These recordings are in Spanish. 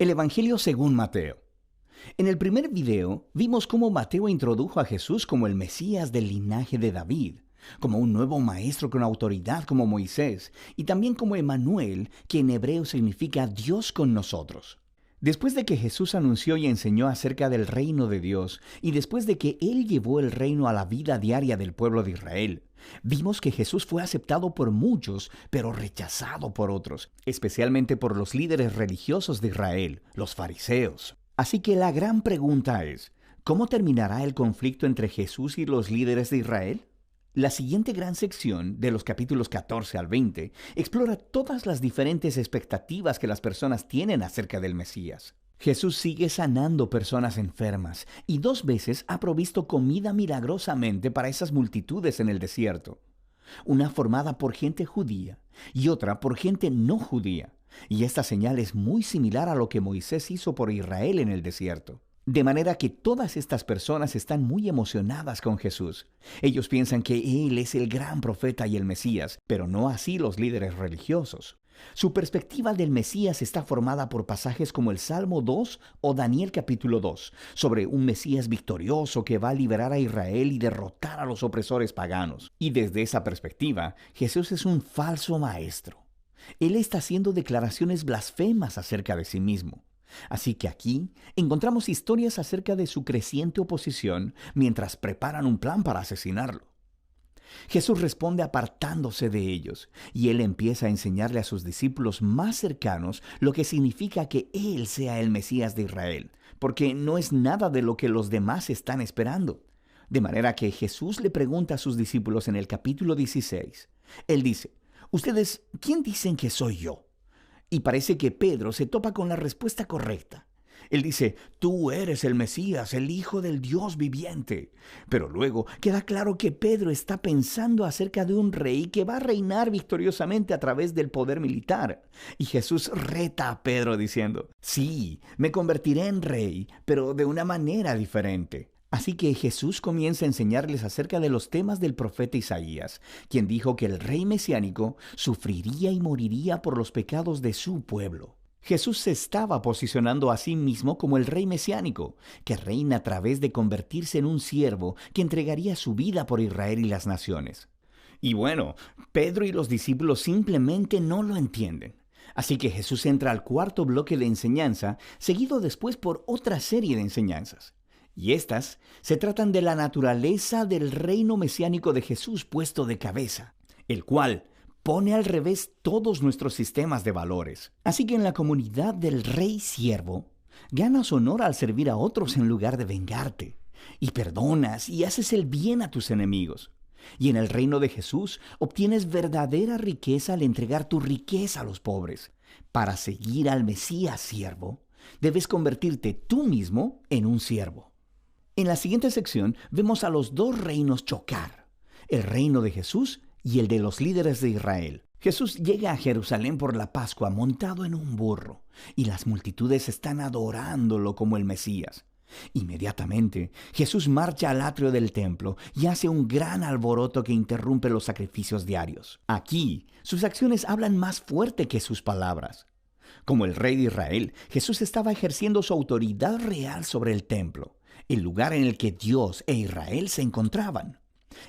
El Evangelio según Mateo. En el primer video vimos cómo Mateo introdujo a Jesús como el Mesías del linaje de David, como un nuevo maestro con autoridad como Moisés, y también como Emmanuel, que en hebreo significa Dios con nosotros. Después de que Jesús anunció y enseñó acerca del reino de Dios, y después de que Él llevó el reino a la vida diaria del pueblo de Israel, vimos que Jesús fue aceptado por muchos, pero rechazado por otros, especialmente por los líderes religiosos de Israel, los fariseos. Así que la gran pregunta es, ¿cómo terminará el conflicto entre Jesús y los líderes de Israel? La siguiente gran sección, de los capítulos 14 al 20, explora todas las diferentes expectativas que las personas tienen acerca del Mesías. Jesús sigue sanando personas enfermas y 2 veces ha provisto comida milagrosamente para esas multitudes en el desierto. Una formada por gente judía y otra por gente no judía. Y esta señal es muy similar a lo que Moisés hizo por Israel en el desierto. De manera que todas estas personas están muy emocionadas con Jesús. Ellos piensan que Él es el gran profeta y el Mesías, pero no así los líderes religiosos. Su perspectiva del Mesías está formada por pasajes como el Salmo 2 o Daniel capítulo 2, sobre un Mesías victorioso que va a liberar a Israel y derrotar a los opresores paganos. Y desde esa perspectiva, Jesús es un falso maestro. Él está haciendo declaraciones blasfemas acerca de sí mismo. Así que aquí encontramos historias acerca de su creciente oposición mientras preparan un plan para asesinarlo. Jesús responde apartándose de ellos, y Él empieza a enseñarle a sus discípulos más cercanos lo que significa que Él sea el Mesías de Israel, porque no es nada de lo que los demás están esperando. De manera que Jesús le pregunta a sus discípulos en el capítulo 16. Él dice, «¿Ustedes quién dicen que soy yo?» Y parece que Pedro se topa con la respuesta correcta. Él dice, «Tú eres el Mesías, el Hijo del Dios viviente». Pero luego queda claro que Pedro está pensando acerca de un rey que va a reinar victoriosamente a través del poder militar. Y Jesús reta a Pedro diciendo, «Sí, me convertiré en rey, pero de una manera diferente». Así que Jesús comienza a enseñarles acerca de los temas del profeta Isaías, quien dijo que el rey mesiánico sufriría y moriría por los pecados de su pueblo. Jesús se estaba posicionando a sí mismo como el rey mesiánico, que reina a través de convertirse en un siervo que entregaría su vida por Israel y las naciones. Y bueno, Pedro y los discípulos simplemente no lo entienden. Así que Jesús entra al cuarto bloque de enseñanza, seguido después por otra serie de enseñanzas. Y estas se tratan de la naturaleza del reino mesiánico de Jesús puesto de cabeza, el cual pone al revés todos nuestros sistemas de valores. Así que en la comunidad del rey siervo, ganas honor al servir a otros en lugar de vengarte, y perdonas y haces el bien a tus enemigos. Y en el reino de Jesús obtienes verdadera riqueza al entregar tu riqueza a los pobres. Para seguir al Mesías siervo, debes convertirte tú mismo en un siervo. En la siguiente sección vemos a los 2 reinos chocar, el reino de Jesús y el de los líderes de Israel. Jesús llega a Jerusalén por la Pascua montado en un burro, y las multitudes están adorándolo como el Mesías. Inmediatamente, Jesús marcha al atrio del templo y hace un gran alboroto que interrumpe los sacrificios diarios. Aquí, sus acciones hablan más fuerte que sus palabras. Como el rey de Israel, Jesús estaba ejerciendo su autoridad real sobre el templo, el lugar en el que Dios e Israel se encontraban.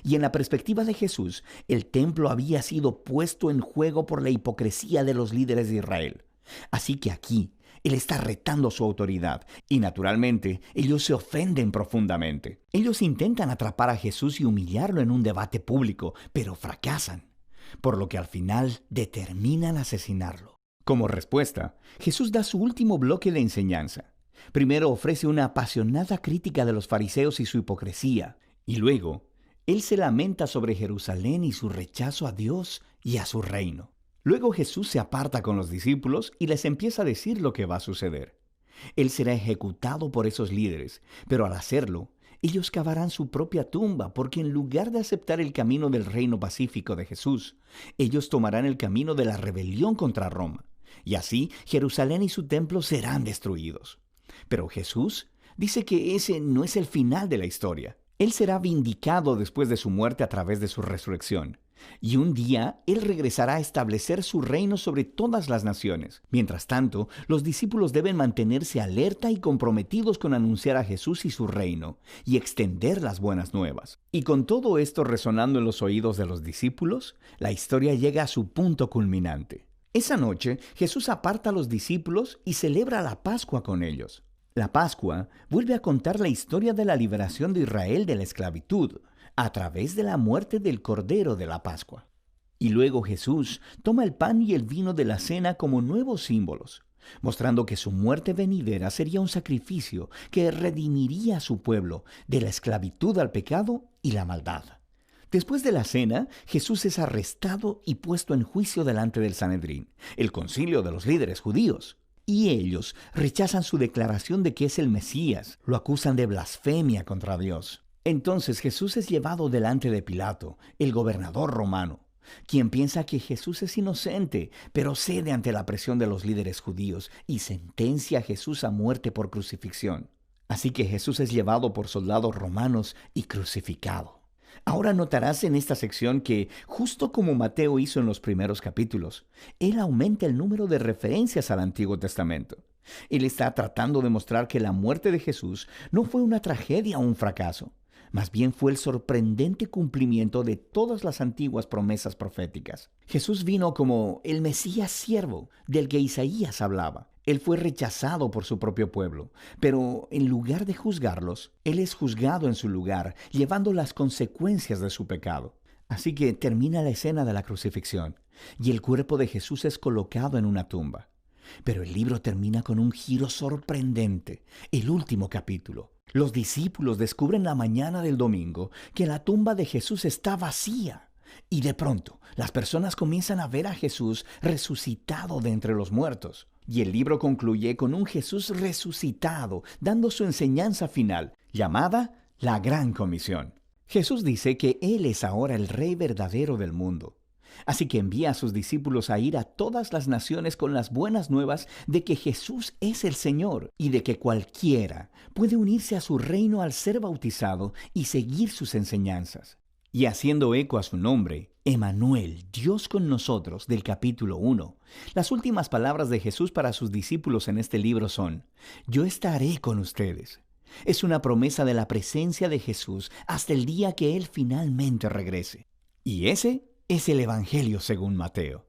Y en la perspectiva de Jesús, el templo había sido puesto en juego por la hipocresía de los líderes de Israel. Así que aquí, Él está retando su autoridad, y naturalmente, ellos se ofenden profundamente. Ellos intentan atrapar a Jesús y humillarlo en un debate público, pero fracasan, por lo que al final determinan asesinarlo. Como respuesta, Jesús da su último bloque de enseñanza. Primero ofrece una apasionada crítica de los fariseos y su hipocresía, y luego, Él se lamenta sobre Jerusalén y su rechazo a Dios y a su reino. Luego Jesús se aparta con los discípulos y les empieza a decir lo que va a suceder. Él será ejecutado por esos líderes, pero al hacerlo, ellos cavarán su propia tumba, porque en lugar de aceptar el camino del reino pacífico de Jesús, ellos tomarán el camino de la rebelión contra Roma, y así Jerusalén y su templo serán destruidos. Pero Jesús dice que ese no es el final de la historia. Él será vindicado después de su muerte a través de su resurrección. Y un día Él regresará a establecer su reino sobre todas las naciones. Mientras tanto, los discípulos deben mantenerse alerta y comprometidos con anunciar a Jesús y su reino, y extender las buenas nuevas. Y con todo esto resonando en los oídos de los discípulos, la historia llega a su punto culminante. Esa noche, Jesús aparta a los discípulos y celebra la Pascua con ellos. La Pascua vuelve a contar la historia de la liberación de Israel de la esclavitud, a través de la muerte del Cordero de la Pascua. Y luego Jesús toma el pan y el vino de la cena como nuevos símbolos, mostrando que su muerte venidera sería un sacrificio que redimiría a su pueblo de la esclavitud al pecado y la maldad. Después de la cena, Jesús es arrestado y puesto en juicio delante del Sanedrín, el concilio de los líderes judíos. Y ellos rechazan su declaración de que es el Mesías, lo acusan de blasfemia contra Dios. Entonces Jesús es llevado delante de Pilato, el gobernador romano, quien piensa que Jesús es inocente, pero cede ante la presión de los líderes judíos y sentencia a Jesús a muerte por crucifixión. Así que Jesús es llevado por soldados romanos y crucificado. Ahora notarás en esta sección que, justo como Mateo hizo en los primeros capítulos, él aumenta el número de referencias al Antiguo Testamento. Él está tratando de mostrar que la muerte de Jesús no fue una tragedia o un fracaso. Más bien fue el sorprendente cumplimiento de todas las antiguas promesas proféticas. Jesús vino como el Mesías siervo del que Isaías hablaba. Él fue rechazado por su propio pueblo, pero en lugar de juzgarlos, Él es juzgado en su lugar, llevando las consecuencias de su pecado. Así que termina la escena de la crucifixión, y el cuerpo de Jesús es colocado en una tumba. Pero el libro termina con un giro sorprendente, el último capítulo. Los discípulos descubren la mañana del domingo que la tumba de Jesús está vacía. Y de pronto, las personas comienzan a ver a Jesús resucitado de entre los muertos. Y el libro concluye con un Jesús resucitado, dando su enseñanza final, llamada la Gran Comisión. Jesús dice que Él es ahora el Rey verdadero del mundo. Así que envía a sus discípulos a ir a todas las naciones con las buenas nuevas de que Jesús es el Señor y de que cualquiera puede unirse a su reino al ser bautizado y seguir sus enseñanzas. Y haciendo eco a su nombre, Emmanuel, Dios con nosotros, del capítulo 1, las últimas palabras de Jesús para sus discípulos en este libro son: yo estaré con ustedes. Es una promesa de la presencia de Jesús hasta el día que Él finalmente regrese. Y ese es el Evangelio según Mateo.